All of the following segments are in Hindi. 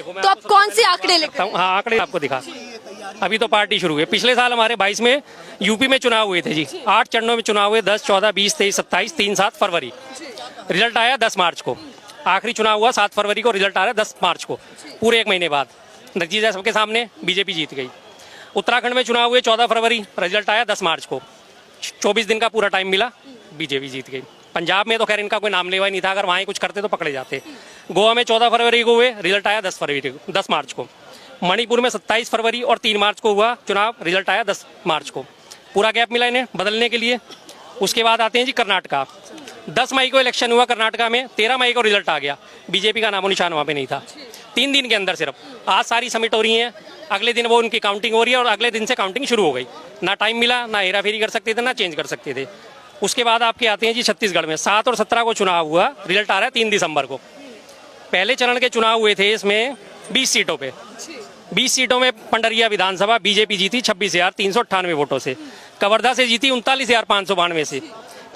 तो आप कौन से आंकड़े लेकर? हाँ, आंकड़े आपको दिखा। अभी तो पार्टी शुरू हुई है। पिछले साल हमारे 22 में यूपी में चुनाव हुए थे जी। 8 चरणों में चुनाव हुए, 10, 14, 20, 23, 27, 3, 7 फरवरी। रिजल्ट आया 10 मार्च को। आखिरी चुनाव हुआ 7 फरवरी को, रिजल्ट आ रहा है 10 मार्च को, पूरे 1 महीने बाद। नतीजा सबके सामने, बीजेपी जीत गई। उत्तराखंड में चुनाव हुए 14 फरवरी, रिजल्ट आया 10 मार्च को। 24 दिन का पूरा टाइम मिला, बीजेपी जीत गई। पंजाब में तो खैर इनका कोई नाम लेवा ही नहीं था, अगर वहाँ कुछ करते तो पकड़े जाते। गोवा में 14 फरवरी को हुए, रिजल्ट आया 10 मार्च को। मणिपुर में 27 फरवरी और 3 मार्च को हुआ चुनाव, रिजल्ट आया 10 मार्च को। पूरा गैप मिला इन्हें बदलने के लिए। उसके बाद आते हैं जी कर्नाटका। 10 मई को इलेक्शन हुआ कर्नाटका में, 13 मई को रिजल्ट आ गया। बीजेपी का नामो निशान वहाँ पे नहीं था। 3 दिन के अंदर सिर्फ। आज सारी समिट हो रही है, अगले दिन वो उनकी काउंटिंग हो रही है और अगले दिन से काउंटिंग शुरू हो गई। ना टाइम मिला, ना हेरा फेरी कर सकते थे, ना चेंज कर सकते थे। उसके बाद आपके आते हैं जी छत्तीसगढ़ में। 7 और 17 को चुनाव हुआ, रिजल्ट आ रहा है 3 दिसंबर को। पहले चरण के चुनाव हुए थे इसमें 20 सीटों पे। 20 सीटों में पंडरिया विधानसभा बीजेपी जीती 26,398 वोटों से। कवर्धा से जीती 39,592 से।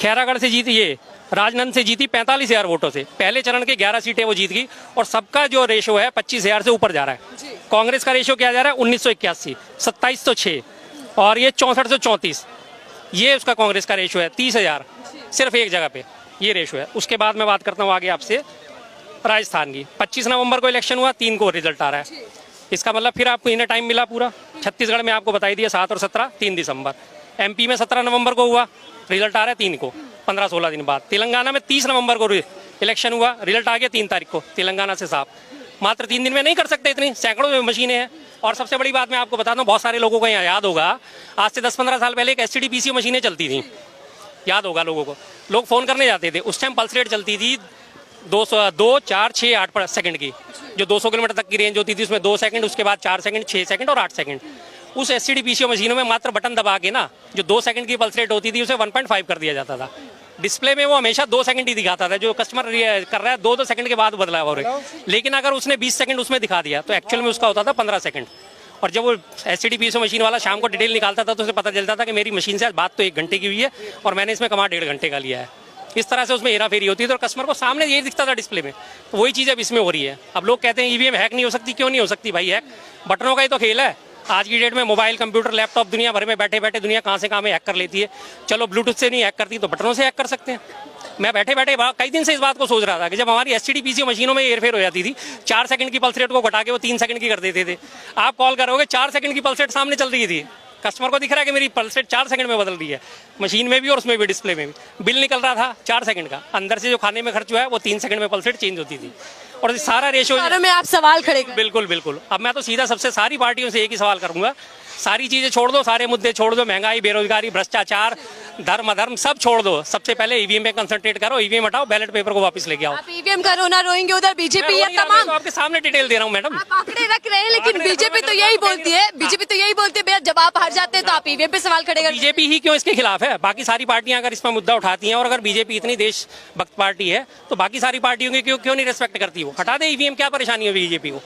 खैरागढ़ से जीती ये राजनंद से जीती 45,000 वोटों से। पहले चरण के 11 सीटें वो जीत गई और सबका जो रेशो है 25,000 से ऊपर जा रहा है। कांग्रेस का रेशो क्या जा रहा है 1981, 2706 और ये 6434। ये उसका कांग्रेस का रेशो है 30,000 सिर्फ एक जगह पे, ये रेशो है। उसके बाद मैं बात करता हूँ आगे आपसे राजस्थान की। 25 नवंबर को इलेक्शन हुआ, 3 को रिजल्ट आ रहा है। इसका मतलब फिर आपको इन्हें टाइम मिला पूरा। छत्तीसगढ़ में आपको बताई दिया 7 और 17, 3 दिसंबर। एमपी में 17 नवंबर को हुआ, रिजल्ट आ रहा है 3 को, 15-16 दिन बाद। तेलंगाना में 30 नवंबर को इलेक्शन हुआ, रिजल्ट आ गया 3 तारीख को, तेलंगाना से साफ। मात्र 3 दिन में नहीं कर सकते इतनी, सैकड़ों मशीनें हैं। और सबसे बड़ी बात मैं आपको बताता हूँ, बहुत सारे लोगों को यहाँ याद होगा, आज से 10-15 साल पहले एक STD-PCO मशीनें चलती थी, याद होगा लोगों को। लोग फ़ोन करने जाते थे, उस टाइम पल्स रेट चलती थी 2, 4, 6, 8 सेकंड की। जो 200 किलोमीटर तक की रेंज होती थी उसमें 2 सेकंड, उसके बाद 4 सेकंड, 6 सेकंड और 8 सेकंड। उस STD-PCO मशीनों में मात्र बटन दबा के ना, जो 2 सेकंड की पल्स रेट होती थी उसे 1.5 कर दिया जाता था। डिस्प्ले में वो हमेशा 2 सेकंड ही दिखाता था। जो कस्टमर कर रहा है 2-2 सेकंड के बाद बदलाव हो रहा है। लेकिन अगर उसने 20 सेकंड उसमें दिखा दिया तो एक्चुअल में उसका होता था 15 सेकंड। और जब वो STD-PCO मशीन वाला शाम को डिटेल निकालता था तो उसे पता चलता था कि मेरी मशीन से आज बात तो 1 घंटे की हुई है और मैंने इसमें कमा 1.5 घंटे का लिया है। इस तरह से उसमें हेरा फेरी होती थी और कस्टमर को सामने ये दिखता था डिस्प्ले में। तो वही चीज़ अब इसमें हो रही है। अब लोग कहते हैं EVM हैक नहीं हो सकती, क्यों नहीं हो सकती भाई हैक? बटनों का ही तो खेल है। आज की डेट में मोबाइल, कंप्यूटर, लैपटॉप दुनिया भर में बैठे बैठे दुनिया कहाँ से कहाँ में हैक कर लेती है। चलो ब्लूटूथ से नहीं हैक करती तो बटनों से हैक कर सकते हैं। मैं बैठे बैठे कई दिन से इस बात को सोच रहा था कि जब हमारी STD-PCO मशीनों में हेरफेर हो जाती थी, 4 सेकंड की पल्स रेट को घटा के वो 3 सेकंड की कर देते थे। आप कॉल करोगे 4 सेकंड की पल्स रेट सामने चल रही थी, कस्टमर को दिख रहा है कि मेरी पल्स रेट 4 सेकंड में बदल रही है, मशीन में भी और उसमें भी, डिस्प्ले में भी। बिल निकल रहा था 4 सेकंड का, अंदर से जो खाने में खर्च हुआ है वो 3 सेकंड में पल्स रेट चेंज होती थी। और सारा रेशो में आप सवाल खड़े कर। बिल्कुल बिल्कुल। अब मैं तो सीधा सबसे सारी पार्टियों से एक ही सवाल करूंगा, सारी चीजें छोड़ दो, सारे मुद्दे छोड़ दो, महंगाई, बेरोजगारी, भ्रष्टाचार, धर्म अधर्म सब छोड़ दो। सबसे पहले EVM पे कंसंट्रेट करो, EVM हटाओ, बैलेट पेपर को वापस लेके आओ। आप EVM का रोना रोएंगे, उधर बीजेपी ये तमाम। तो आपके सामने डिटेल दे रहा हूँ मैडम। आप आंकड़े रख रहे हैं, लेकिन बीजेपी तो यही बोलती है, भैया जब आप हार जाते हैं तो आप EVM पे सवाल खड़े कर। बीजेपी ही क्यों इसके खिलाफ है? बाकी सारी पार्टियां अगर इसमें मुद्दा उठाती हैं और अगर बीजेपी इतनी देशभक्त पार्टी है तो बाकी सारी पार्टियों की क्यों नहीं रेस्पेक्ट करती? वो हटा दे EVM, क्या परेशानी है बीजेपी को?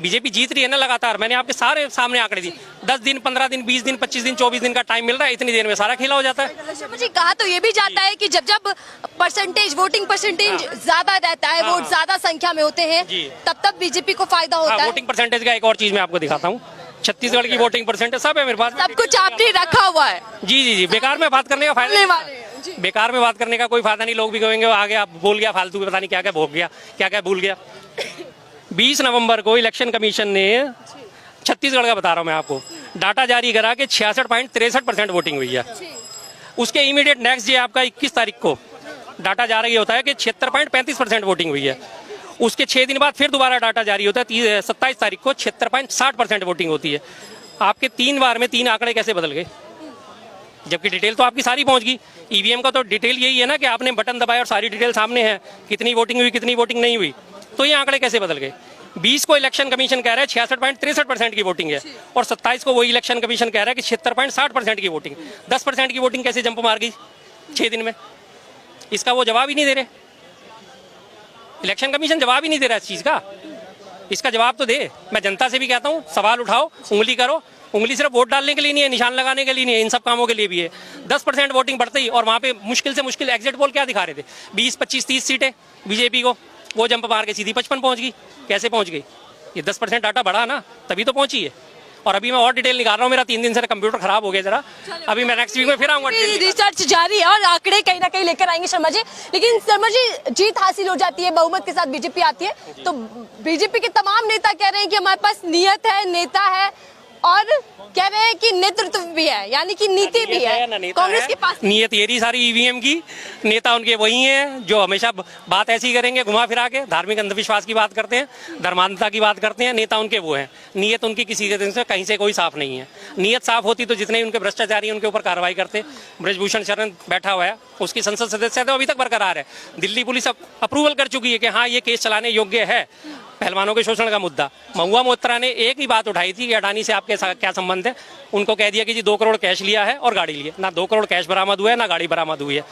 बीजेपी जीत रही है ना लगातार। मैंने आपके सारे सामने आंकड़े दी, 10 दिन, 15 दिन, 20 दिन, 25 दिन, 24 दिन का टाइम मिल रहा है, इतनी देर में सारा खेला हो जाता है। मुझे कहा तो ये भी जाता है कि जब जब परसेंटेज, वोटिंग परसेंटेज ज्यादा रहता है, वोट ज्यादा संख्या में होते हैं, तब बीजेपी को फायदा होता है। वोटिंग परसेंटेज का एक और चीज मैं आपको दिखाता हूँ। छत्तीसगढ़ की वोटिंग परसेंटेज सब है मेरे पास, सब कुछ आपने रखा हुआ है। जी। बेकार में बात करने का फायदा नहीं, बेकार में बात करने का कोई फायदा नहीं। लोग भी कहेंगे आगे आप बोल गया फालतू, पता नहीं क्या क्या भोग गया, क्या क्या भूल गया। 20 नवंबर को इलेक्शन कमीशन ने, छत्तीसगढ़ का बता रहा हूं मैं आपको, डाटा जारी करा कि 66.63% वोटिंग हुई है। उसके इमीडिएट नेक्स्ट डे आपका 21 तारीख को डाटा जारी होता है कि 76.35% वोटिंग हुई है। उसके 6 दिन बाद फिर दोबारा डाटा जारी होता है 27 तारीख को, 76.60% वोटिंग होती है। आपके 3 बार में 3 आंकड़े कैसे बदल गए? जबकि डिटेल तो आपकी सारी पहुंच गई। EVM का तो डिटेल यही है ना कि आपने बटन दबाया और सारी डिटेल सामने है, कितनी वोटिंग हुई, कितनी वोटिंग नहीं हुई। तो ये आंकड़े कैसे बदल गए? 20 को इलेक्शन कमीशन कह रहा है 66.63% की वोटिंग है और 27 को वही इलेक्शन कमीशन कह रहा है कि 76.60% की वोटिंग। 10% की वोटिंग कैसे जंप मार गई 6 दिन में? इसका वो जवाब ही नहीं दे रहे। इलेक्शन कमीशन जवाब ही नहीं दे रहा इस चीज का। इसका जवाब तो दे। मैं जनता से भी कहता हूँ, सवाल उठाओ, उंगली करो। उंगली सिर्फ वोट डालने के लिए नहीं है, निशान लगाने के लिए नहीं है, इन सब कामों के लिए भी है। 10% वोटिंग बढ़ती और वहाँ पे मुश्किल से मुश्किल एग्जिट पोल क्या दिखा रहे थे? 20, 25, 30 सीटें बीजेपी को, वो जंप मार के सीधी 55 पहुंच गई। कैसे पहुंच गई? ये 10% डाटा बढ़ा ना, तभी तो पहुंची है। और अभी मैं और डिटेल निकाल रहा हूँ, मेरा 3 दिन से कंप्यूटर खराब हो गया जरा, अभी मैं नेक्स्ट वीक में फिर आऊंगा। रिसर्च जारी है और आंकड़े कहीं ना कहीं लेकर आएंगे शर्मा जी। लेकिन शर्मा जी, जीत हासिल हो जाती है, बहुमत के साथ बीजेपी आती है, तो बीजेपी के तमाम नेता कह रहे हैं कि हमारे पास नियत है, नेता है, और कह रहे हैं कि नेतृत्व भी है, यानी कि नीति भी है। कांग्रेस के पास नियत ये रही सारी ईवीएम की, नेता उनके वही हैं जो हमेशा बात ऐसी करेंगे घुमा फिरा के, धार्मिक अंधविश्वास की बात करते हैं, धर्मांधता की बात करते हैं, नेता उनके वो हैं। नियत उनकी किसी के दिन से कहीं से कोई साफ नहीं है। नियत साफ होती तो जितने उनके भ्रष्टाचारी हैं उनके ऊपर कार्रवाई करते। ब्रजभूषण शरण बैठा हुआ है, उसकी संसद सदस्य तो अभी तक बरकरार है। दिल्ली पुलिस अप्रूवल कर चुकी है कि हाँ ये केस चलाने योग्य है। पहलवानों के शोषण का मुद्दा, महुआ मोत्रा ने एक ही बात उठाई थी कि अडानी से आपके क्या संबंध है। उनको कह दिया कि जी 2 करोड़ कैश लिया है और गाड़ी ली है। ना 2 करोड़ कैश बरामद हुआ है, ना गाड़ी बरामद हुई है।